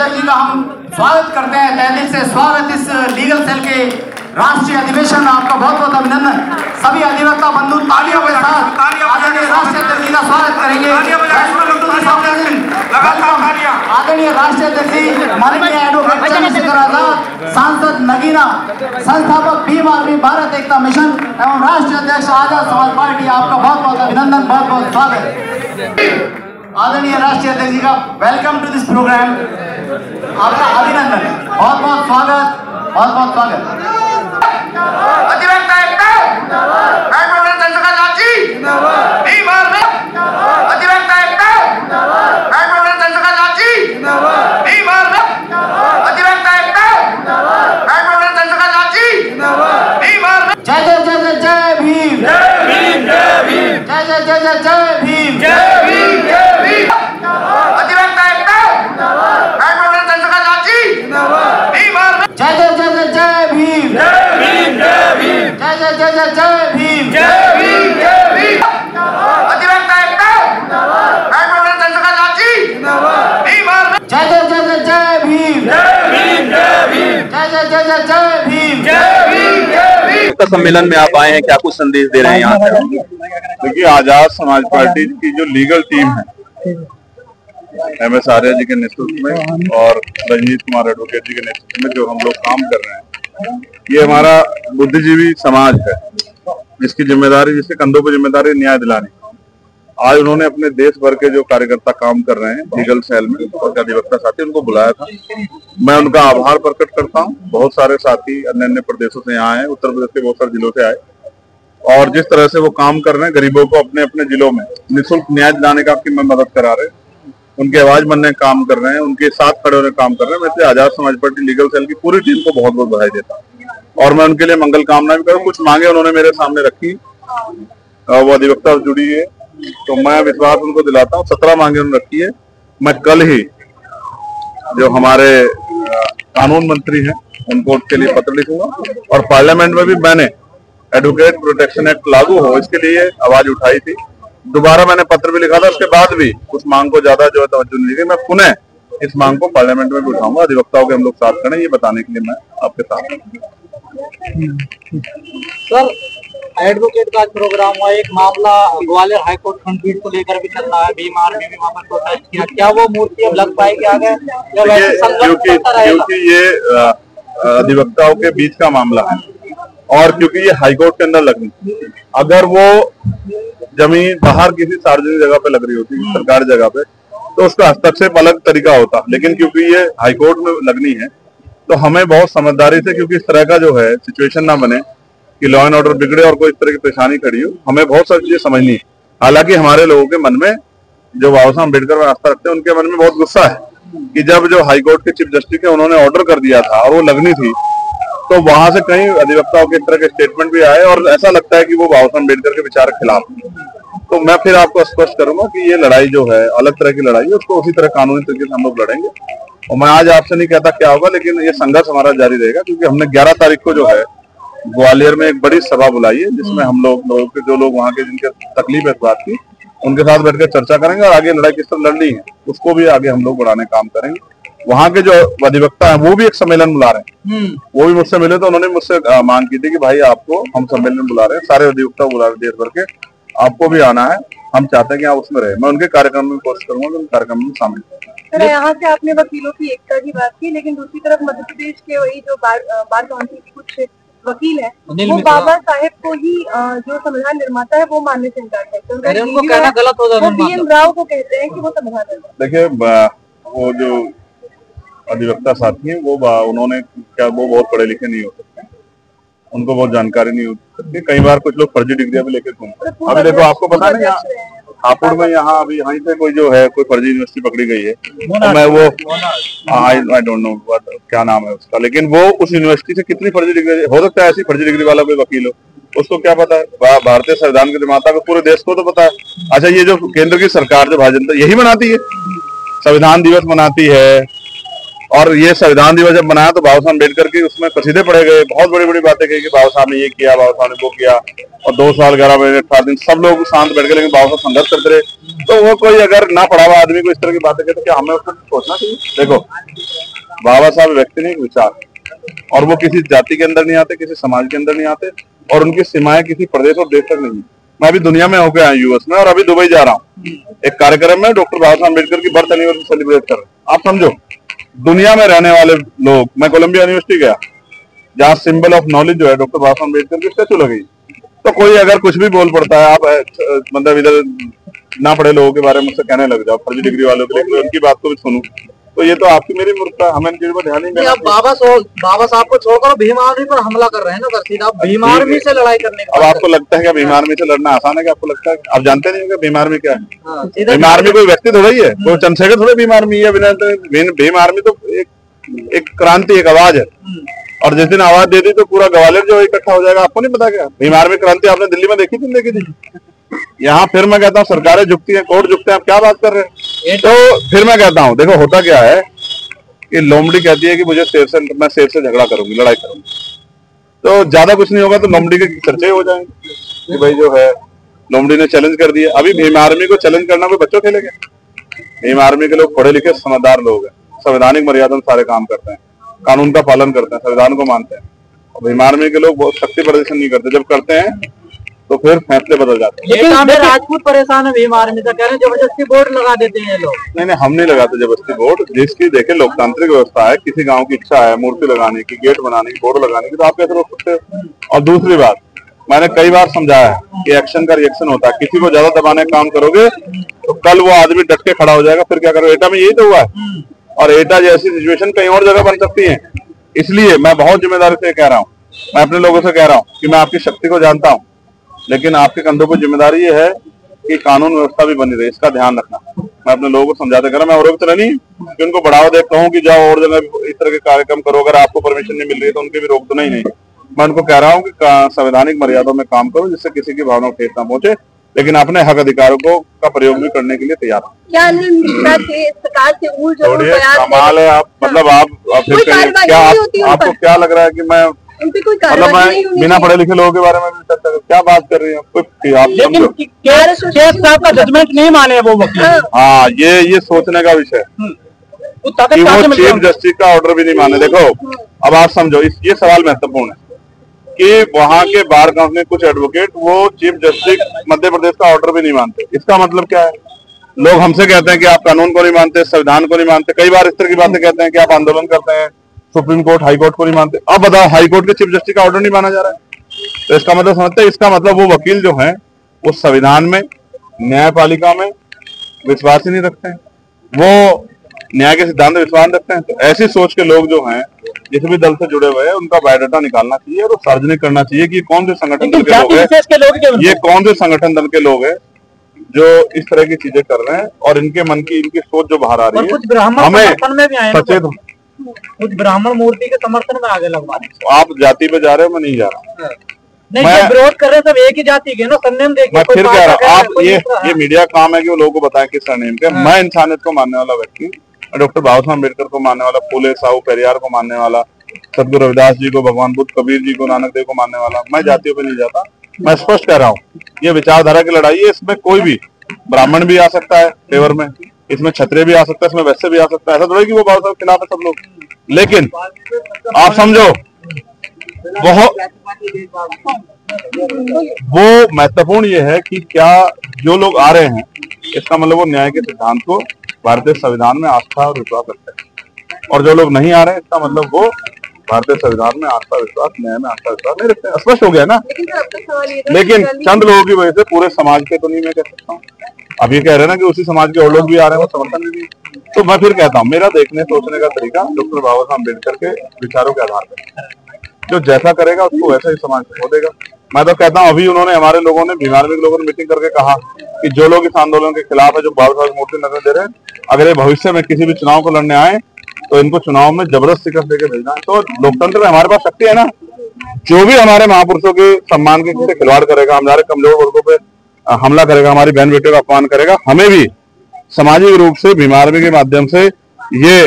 अध्यक्ष जी का हम स्वागत करते हैं, तहे दिल से स्वागत इस लीगल सेल के राष्ट्रीय अधिवेशन में। आपका बहुत बहुत अभिनंदन। सभी अधिवक्ता बंधु तालियों के साथ आदरणीय राष्ट्रीय अध्यक्ष जी का स्वागत करेंगे। आदरणीय राष्ट्रीय अध्यक्ष जी माननीय एडवोकेट चंद्रशेखर आजाद, सांसद नगीना, संस्थापक भीम आर्मी भारत एकता मिशन एवं राष्ट्रीय अध्यक्ष आजाद समाज पार्टी, आपका बहुत बहुत अभिनंदन, बहुत बहुत स्वागत। आदरणीय राष्ट्रीय अध्यक्ष जी का वेलकम टू दिस प्रोग्राम, आपका अभिनंदन, बहुत बहुत स्वागत, बहुत बहुत स्वागत। जय जय जय जय जय भीम, जय भीम जय भीम, जय जय जय जय जय भीम, जय भीम जय भीम। अधिवक्ता एकता जय जय जय जय जय भीम, जय भीम जय भीम, जय जय जय जय जय भीम, जय भीम जय भीम। अधिवक्ता एकता जय जय जय जय जय भीम, जय भीम जय भीम, जय जय जय जय जय भीम, जय भीम जय भीम। सम्मेलन में आप आए हैं, क्या कुछ संदेश दे रहे हैं यहाँ से? देखिए, आजाद समाज पार्टी की जो लीगल टीम है MS आर्या जी के नेतृत्व में और रजनीश कुमार एडवोकेट जी के नेतृत्व में जो हम लोग काम कर रहे हैं, ये हमारा बुद्धिजीवी समाज है जिसकी जिम्मेदारी, जिसके कंधों पर जिम्मेदारी न्याय दिलाने। आज उन्होंने अपने देश भर के जो कार्यकर्ता काम कर रहे हैं लीगल सेल में और अधिवक्ता साथी, उनको बुलाया था। मैं उनका आभार प्रकट करता हूँ। बहुत सारे साथी अन्य अन्य प्रदेशों से यहाँ आए, उत्तर प्रदेश के बहुत सारे जिलों से आए और जिस तरह से वो काम कर रहे हैं, गरीबों को अपने अपने जिलों में निःशुल्क न्याय दिलाने का आपकी मदद करा रहे हैं, उनकी आवाज बनने का काम कर रहे हैं, उनके साथ खड़े होने काम कर रहे हैं। मैं इसलिए Azad Samaj party legal cell की पूरी टीम को बहुत बहुत बधाई देता हूँ और मैं उनके लिए मंगल कामना भी करूँ। कुछ मांगे उन्होंने मेरे सामने रखी, वो अधिवक्ता जुड़ी है तो मैं विश्वास उनको दिलाता हूँ। 17 मांगे उन्होंने रखी है। मैं कल ही जो हमारे कानून मंत्री हैं उनको उसके लिए पत्र लिखूंगा और पार्लियामेंट में भी मैंने एडवोकेट प्रोटेक्शन एक्ट लागू हो इसके लिए आवाज उठाई थी। दोबारा मैंने पत्र भी लिखा था, उसके बाद भी उस मांग को ज्यादा जो है तवज्जो नहीं दी। मैं पुनः इस मांग को पार्लियामेंट में भी उठाऊंगा। अधिवक्ताओं के हम लोग साथ खड़े, ये बताने के लिए मैं आपके साथ हूँ। सर, एडवोकेट का प्रोग्राम हुआ, एक मामला ग्वालियर हाईकोर्ट खंडपीठ को लेकर भी चल रहा है, भीम आर्मी भी वहाँ पर प्रोटेस्ट किया, क्या वो मूर्ति अब लग पाएगी आगे? क्योंकि ये अधिवक्ताओं के बीच का मामला है और क्योंकि ये हाईकोर्ट के अंदर लगनी, अगर वो जमीन बाहर किसी सार्वजनिक जगह पे लग रही होती, सरकारी जगह पे, तो उसका हस्तक्षेप अलग तरीका होता। लेकिन क्योंकि ये हाईकोर्ट में लगनी है तो हमें बहुत समझदारी से, क्योंकि इस तरह का जो है सिचुएशन ना बने कि लॉ एंड ऑर्डर बिगड़े और कोई इस तरह की परेशानी खड़ी हो, हमें बहुत सारी चीजें समझनी है। हालांकि हमारे लोगों के मन में, जो बाबा साहब अम्बेडकर में आस्था रखते हैं, उनके मन में बहुत गुस्सा है कि जब जो हाईकोर्ट के चीफ जस्टिस है उन्होंने ऑर्डर कर दिया था और वो लगनी थी, तो वहां से कई अधिवक्ताओं के तरह के स्टेटमेंट भी आए और ऐसा लगता है कि वो बाबा साहब अम्बेडकर के विचार के खिलाफ। तो मैं फिर आपको स्पष्ट करूंगा कि ये लड़ाई जो है अलग तरह की लड़ाई है, उसको उसी तरह कानूनी तरीके से हम लोग लड़ेंगे। और मैं आज आपसे नहीं कहता क्या होगा, लेकिन ये संघर्ष हमारा जारी रहेगा, क्योंकि हमने 11 तारीख को जो है ग्वालियर में एक बड़ी सभा बुलाई है जिसमें हम लोगों के जो लोग वहाँ के जिनके तकलीफ है इस बात की, उनके साथ बैठकर चर्चा करेंगे और आगे लड़ाई किस तरह लड़नी है उसको भी आगे हम लोग बढ़ाने काम करेंगे। वहाँ के जो अधिवक्ता है वो भी एक सम्मेलन बुला रहे हैं, वो भी मुझसे मिले तो उन्होंने मुझसे मांग की थी कि भाई आपको हम सम्मेलन बुला रहे हैं, सारे अधिवक्ता बुला रहे देश भर के, आपको भी आना है, हम चाहते हैं कि आप उसमें रहे। मैं उनके कार्यक्रम में कोशिश करूंगा कि उन कार्यक्रम में शामिल सर, यहाँ से आपने वकीलों की एकता की बात की, लेकिन दूसरी तरफ मध्य प्रदेश के वही जो बार काउंसिल के कुछ वकील है वो बाबा साहेब को ही जो संविधान निर्माता है वो मानने से इनकार करते हैं। उनको कहना गलत हो जाता है। BN राव को कहते हैं कि वो संविधान। देखिए, वो जो अधिवक्ता साथी हैं वो उन्होंने क्या, वो बहुत पढ़े लिखे नहीं हो सकते, उनको बहुत जानकारी नहीं हो सकती। कई बार कुछ लोग फर्जी डिग्रियां भी लेकर घूमते हैं। अभी देखो, आपको पता नहीं हापुड़ में यहाँ अभी यहीं से कोई जो है कोई फर्जी यूनिवर्सिटी पकड़ी गई है, तो मैं वो आई डोंट नो क्या नाम है उसका, लेकिन वो उस यूनिवर्सिटी से कितनी फर्जी डिग्री हो सकता है, ऐसी फर्जी डिग्री वाला कोई वकील हो, उसको क्या पता है? भारतीय संविधान के निर्माता को पूरे देश को तो पता है। अच्छा, ये जो केंद्र की सरकार जो भारतीय जनता यही बनाती है, संविधान दिवस मनाती है, और ये संविधान दिवस जब बनाया तो बाबा साहब अम्बेडकर की उसमें कसीदे पढ़े गए, बहुत बड़ी बड़ी बातें कही कि बाबा साहब ने ये किया, बाबा साहब ने वो किया, और 2 साल 11 महीने 18 दिन सब लोग शांत बैठ गए, लेकिन बाबा साहब संघर्ष करते रहे। तो वो कोई अगर ना पढ़ा हुआ आदमी को इस तरह की बातें कहते, क्या हमें उसको सोचना चाहिए? देखो, बाबा साहब व्यक्ति नहीं, विचार, और वो किसी जाति के अंदर नहीं आते, किसी समाज के अंदर नहीं आते, और उनकी सीमाएं किसी प्रदेश और देश तक नहीं है। मैं अभी दुनिया में होकर आया यूएस में, और अभी दुबई जा रहा हूँ। एक कार्यक्रम में डॉक्टर बाबा साहब अम्बेडकर की बर्थ एनिवर्सरी सेलिब्रेट कर रहे हैं। आप समझो, दुनिया में रहने वाले लोग, मैं कोलंबिया यूनिवर्सिटी गया, जहाँ सिंबल ऑफ नॉलेज जो है डॉक्टर बाबा साहब अम्बेडकर की स्टैचू लगी। तो कोई अगर कुछ भी बोल पड़ता है, आप मतलब इधर ना पढ़े लोगों के बारे में मुझसे कहने लग जाओ, फर्जी डिग्री वालों के लिए, उनकी बात को भी सुनूं, तो ये तो आपकी मेरी मूर्खता, हमें इन चीजों पर ध्यान नहीं देना। आप बाबा साहब को छोड़कर भीम आर्मी पर हमला कर रहे हैं ना सर, सीधा भीम आर्मी से लड़ाई करने का। अब आपको लगता है कि भीम आर्मी से लड़ना आसान है? क्या आपको लगता है? आप जानते नहीं हो भीम आर्मी क्या है? भीम आर्मी कोई व्यक्ति थोड़ा ही है, कोई चंद्रशेखर थोड़ा भीम आर्मी है। भीम आर्मी तो एक क्रांति, एक आवाज है, और जिस दिन आवाज दे दी तो पूरा ग्वालियर जो इकट्ठा हो जाएगा। आपको नहीं पता क्या भीम आर्मी क्रांति आपने दिल्ली में देखी थी? देखी थी? यहाँ फिर मैं कहता हूँ सरकारें झुकती हैं, कोर्ट झुकते हैं, आप क्या बात कर रहे हैं? तो फिर मैं कहता हूँ, देखो होता क्या है कि लोमड़ी कहती है कि मैं शेर से झगड़ा करूंगी, लड़ाई करूंगी, तो ज्यादा कुछ नहीं होगा, तो लोमड़ी के चर्चे हो जाएंगे कि भाई जो है लोमड़ी ने चैलेंज कर दिया। अभी भीम आर्मी को चैलेंज करना कोई बच्चों खेलेगा? भीम आर्मी के लोग पढ़े लिखे समझदार लोग हैं, संवैधानिक मर्यादा में सारे काम करते हैं, कानून का पालन करते हैं, संविधान को मानते हैं। और भीम आर्मी के लोग बहुत शक्ति प्रदर्शन नहीं करते, जब करते हैं तो फिर फैसले बदल जाते हैं। लेकिन राजपूत परेशान है भीम आर्मी से, कह रहे हैं जबरदस्ती बोर्ड लगा देते हैं लोग। नहीं, हम नहीं लगाते जबरदस्ती बोर्ड। जिसकी देखे लोकतांत्रिक व्यवस्था है, किसी गांव की इच्छा है मूर्ति लगाने की, गेट बनाने की, बोर्ड लगाने की, तो आप कैसे रोक सकते हो? और दूसरी बात, मैंने कई बार समझाया है कि एक्शन का रिएक्शन होता है। किसी को ज्यादा दबाने का काम करोगे तो कल वो आदमी डट के खड़ा हो जाएगा, फिर क्या करोगे? एटा में यही तो हुआ है, और एटा जैसी सिचुएशन कहीं और जगह बन सकती है। इसलिए मैं बहुत जिम्मेदारी से कह रहा हूँ, मैं अपने लोगों से कह रहा हूँ कि मैं आपकी शक्ति को जानता हूँ, लेकिन आपके कंधों पर जिम्मेदारी ये है कि कानून व्यवस्था भी बनी रहे, इसका ध्यान रखना। मैं अपने लोगों को समझाते कर रहा हूं, मैं औरों की तरह नहीं कि उनको बढ़ावा दे कहूं कि जाओ और जगह इस तरह के कार्यक्रम करो, अगर आपको परमिशन नहीं मिल रही है तो उनके भी रोक दो। नहीं, मैं उनको कह रहा हूँ कि संवैधानिक मर्यादाओं में काम करो, जिससे किसी की भावना ठेस ना पहुंचे, लेकिन अपने हक अधिकारों का प्रयोग भी करने के लिए तैयार हो। क्या अनिल मिश्रा के सरकार से कमाल है। आप मतलब आपको क्या लग रहा है कि मैं मतलब मैं बिना पढ़े लिखे लोगों के बारे में भी चर्चा कर, क्या बात कर रही है? का जजमेंट नहीं माने वो वकील। हाँ, ये सोचने का विषय कि वो चीफ जस्टिस का ऑर्डर भी नहीं माने। देखो, अब आप समझो, ये सवाल महत्वपूर्ण है कि वहाँ के बार काउंसिल में कुछ एडवोकेट वो चीफ जस्टिस मध्य प्रदेश का ऑर्डर भी नहीं मानते। इसका मतलब क्या है? लोग हमसे कहते हैं कि आप कानून को नहीं मानते, संविधान को नहीं मानते। कई बार इस तरह की बातें कहते हैं कि आप आंदोलन करते हैं, सुप्रीम कोर्ट, हाई कोर्ट को नहीं मानते। अब बताओ, हाई कोर्ट के चीफ जस्टिस का ऑर्डर नहीं माना जा रहा है, तो इसका मतलब समझते हैं? इसका मतलब वो वकील जो हैं वो संविधान में, न्यायपालिका में विश्वास ही नहीं रखते हैं, वो न्याय के सिद्धांत में विश्वास रखते हैं। तो ऐसी सोच के लोग जो हैं, जिस भी दल से जुड़े हुए हैं, उनका बायोडाटा निकालना चाहिए और सार्वजनिक करना चाहिए कि कौन से संगठन दल के लोग हैं, ये कौन से संगठन दल के लोग हैं जो इस तरह की चीजें कर रहे हैं, और इनके मन की, इनकी सोच जो बाहर आ रही है, हमें सचेत हो। कुछ ब्राह्मण मूर्ति के समर्थन में आगे लगवा रहे हैं। आप जाति पे जा रहे हो, मैं नहीं जा रहा। नहीं, मैं विरोध कर रहे हैं, सब एक ही जाति के ना, सरनेम देखिए। मैं फिर कह रहा हूँ, आप ये मीडिया काम है कि वो लोगों को बताएं किस सरनेम के। मैं इंसानियत को मानने वाला व्यक्ति, डॉक्टर बाबा साहब अम्बेडकर को मानने वाला, फूले साहू पेरियार को मानने वाला, सदगुरु रविदास जी को, भगवान बुद्ध, कबीर जी को, नानक देव को मानने वाला। मैं जातियों पे नहीं जाता। मैं स्पष्ट कह रहा हूँ, ये विचारधारा की लड़ाई है। इसमें कोई भी ब्राह्मण भी आ सकता है फेवर में, इसमें क्षत्रिय भी आ सकता है, इसमें वैश्य भी आ सकता है। ऐसा थोड़ा कि वो बाबा साहब के खिलाफ है सब लोग। लेकिन आप समझो, वो महत्वपूर्ण ये है कि क्या जो लोग आ रहे हैं, इसका मतलब वो न्याय के सिद्धांत को, भारतीय संविधान में आस्था और विश्वास रखते हैं, और जो लोग नहीं आ रहे हैं, इसका मतलब वो भारतीय संविधान में आस्था विश्वास, न्याय में आस्था विश्वास नहीं रखते हैं। स्पष्ट हो गया ना? लेकिन चंद लोगों की वजह से पूरे समाज के तो नहीं मैं कह सकता हूँ। अब ये कह रहे हैं ना कि उसी समाज के और लोग भी आ रहे हैं, वो समर्थन भी। तो मैं फिर कहता हूँ, मेरा देखने सोचने का तरीका डॉक्टर बाबा साहब अम्बेडकर के विचारों के आधार पर, जो जैसा करेगा उसको वैसा ही समाज हो देगा। मैं तो कहता हूँ, अभी उन्होंने, हमारे लोगों ने, भीम आर्मी के लोगों ने मीटिंग करके कहा कि जो लोग इस आंदोलन के खिलाफ है, जो बाबा साहब मूर्ति नजर दे रहे हैं, अगर ये भविष्य में किसी भी चुनाव को लड़ने आए तो इनको चुनाव में जबरदस्त शिकस्त देकर भेजना है। तो लोकतंत्र में हमारे पास शक्ति है ना, जो भी हमारे महापुरुषों के सम्मान के से खिलवाड़ करेगा, हमारे कमजोर वर्गों पे हमला करेगा, हमारी बहन बेटियों का अपमान करेगा, हमें भी सामाजिक रूप से भीम आर्मी के माध्यम से ये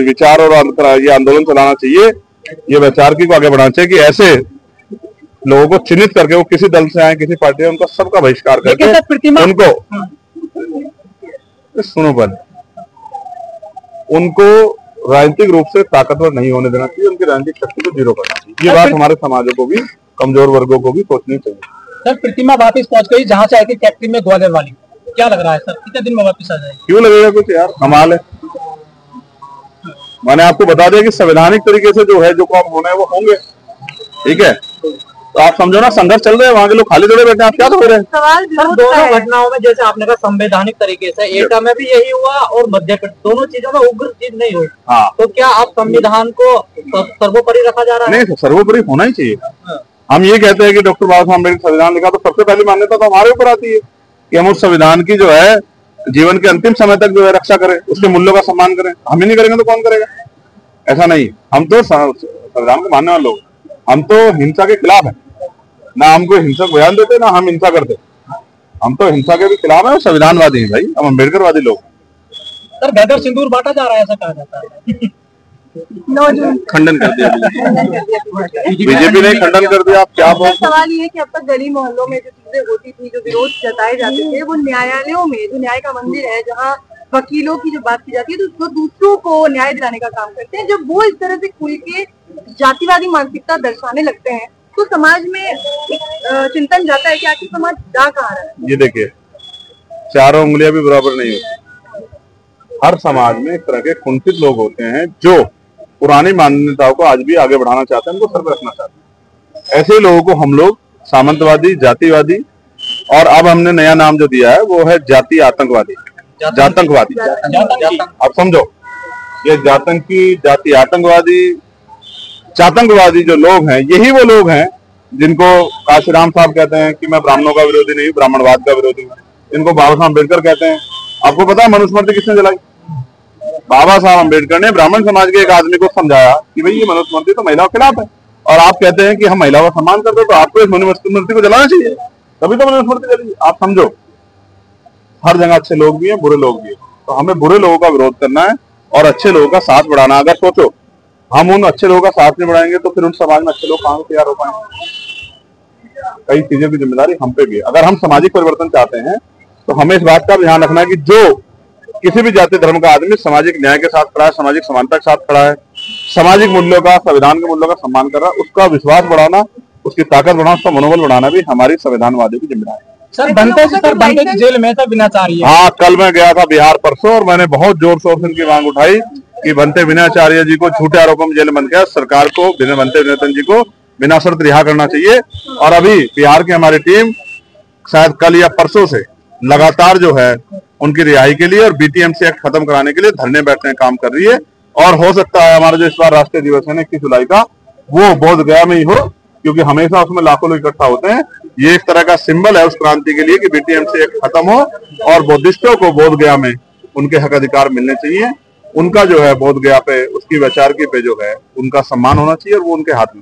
विचार और ये आंदोलन चलाना चाहिए, ये वैचारिकी को आगे बढ़ाना चाहिए कि ऐसे लोगों को चिन्हित करके, वो किसी दल से आए, किसी पार्टी, उनका सबका बहिष्कार करके उनको सुनो पहले, उनको राजनीतिक रूप से ताकतवर नहीं होने देना चाहिए, उनकी राजनीतिक शक्ति को जीरो करना चाहिए। ये बात हमारे समाजों को भी, कमजोर वर्गों को भी सोचनी चाहिए। सर, प्रतिमा वापिस पहुंच गई जहां से आई थी फैक्ट्री में ग्वालियर वाली, क्या लग रहा है सर, कितने दिन में वापस आ जाएगी? क्यों लगेगा कुछ यार, कमाल है। मैंने आपको बता दिया कि संवैधानिक तरीके से जो है, जो काम होना है वो होंगे, ठीक है। तो आप समझो ना, संघर्ष चल रहे हैं, वहां के लोग खाली थोड़े बैठे हैं, आप क्या समझ रहे हैं? सवाल दोनों घटनाओं में, जैसे आपने कहा संवैधानिक तरीके से, एटा में भी यही हुआ और मध्य प्रदेश, दोनों चीजों में उग्र चीज नहीं हुई। हाँ। तो क्या आप संविधान को सर्वोपरि रखा जा रहा है? नहीं, सर्वोपरि होना ही चाहिए। हम ये कहते हैं कि डॉक्टर बाबा साहब अम्बेडकर संविधान लिखा, तो सबसे पहली मान्यता तो हमारे ऊपर आती है कि हम उस संविधान की जो है जीवन के अंतिम समय तक जो है रक्षा करें, उसके मूल्यों का सम्मान करें। हम ही नहीं करेंगे तो कौन करेगा? ऐसा नहीं, हम तो संविधान को मानने वाले लोग, हम तो हिंसा के खिलाफ हैं। ना हमको हिंसा बयान देते, ना हम हिंसा करते, हम तो हिंसा के भी खिलाफ हैं, संविधानवादी हैं भाई, हम अम्बेडकरवादी लोग। सर, गदर सिंदूर बांटा जा रहा है, ऐसा कहा जाता है। खंडन कर दिया बीजेपी ने, खंडन कर दिया। आप क्या बोलते? सवाल ये है कि अब तक गली मोहल्लों में जो चीजें होती थी, जो विरोध जताए जाते थे, वो न्यायालयों में, जो न्याय का मंदिर है, जहाँ वकीलों की जो बात की जाती है, तो वो दूसरों को न्याय दिलाने का काम करते हैं। जब वो इस तरह से खुल के जातिवादी मानसिकता दर्शाने लगते हैं, तो समाज में एक चिंतन जाता है कि आखिर समाज जा कहाँ रहा है। ये देखिए, चारों उंगलियां भी बराबर नहीं होती। हर समाज में एक तरह के कुंठित लोग होते हैं जो पुरानी मान्यताओं को आज भी आगे बढ़ाना चाहते हैं, उनको सर रखना चाहते हैं। ऐसे लोगों को हम लोग सामंतवादी, जातिवादी, और अब हमने नया नाम जो दिया है वो है जाति आतंकवादी, जातंकवादी। अब समझो, ये जातंकी, जाति आतंकवादी, चातंकवादी जो लोग हैं, यही वो लोग हैं जिनको काशीराम साहब कहते हैं कि मैं ब्राह्मणों का विरोधी नहीं, ब्राह्मणवाद का विरोधी हूँ। जिनको बाबा साहब अम्बेडकर कहते हैं। आपको पता है मनुस्मृति किसने जलाई? बाबा साहब अम्बेडकर ने ब्राह्मण समाज के एक आदमी को समझाया कि भाई ये मनुस्मृति तो महिलाओं के खिलाफ है, और आप कहते हैं कि हम महिलाओं का सम्मान करते हैं, तो आपको इस मनुस्मृति को जलाना चाहिए, तभी तो मनुस्मृति जली। आप समझो, हर जगह अच्छे लोग भी हैं, बुरे लोग भी हैं, तो हमें बुरे लोगों का विरोध करना है और अच्छे लोगों का साथ बढ़ाना। अगर सोचो हम उन अच्छे लोगों का साथ नहीं बढ़ाएंगे तो फिर उन समाज में अच्छे लोग कहां से तैयार हो पाएंगे? कई चीजों की जिम्मेदारी हम पे भी है। अगर हम सामाजिक परिवर्तन चाहते हैं तो हमें इस बात का ध्यान रखना है कि जो किसी भी जाति धर्म का आदमी सामाजिक न्याय के साथ खड़ा है, सामाजिक समानता के साथ खड़ा है, सामाजिक मूल्यों का, संविधान के मूल्यों का सम्मान कर रहा है, उसका विश्वास बढ़ाना, उसकी ताकत बढ़ाना, उसका मनोबल बढ़ाना भी हमारी संविधानवादियों की जिम्मेदारी है। सर, बनते जेल में था बिनाचार्य। हाँ, कल मैं गया था बिहार परसों, और मैंने बहुत जोर शोर से उनकी मांग उठाई कि बनते विनयाचार्य जी को झूठे आरोपों में जेल बंद किया, सरकार को बनते विनयतन जी को बिना शर्त रिहा करना चाहिए। और अभी बिहार की हमारी टीम शायद कल या परसों से लगातार जो है उनकी रिहाई के लिए और बीटीएमसी एक्ट खत्म कराने के लिए धरने बैठने का काम कर रही है। और हो सकता है हमारा जो इस बार राष्ट्रीय दिवस है 21 जुलाई का, वो बोध गया में ही हो, क्योंकि हमेशा उसमें लाखों लोग इकट्ठा होते हैं। ये एक तरह का सिंबल है उस क्रांति के लिए कि बीटीएमसी एक्ट खत्म हो और बौद्धिस्टों को बोध गया में उनके हक अधिकार मिलने चाहिए। उनका जो है बोध गया पे, उसकी वैचारिकी पे जो है उनका सम्मान होना चाहिए और वो उनके हाथ में।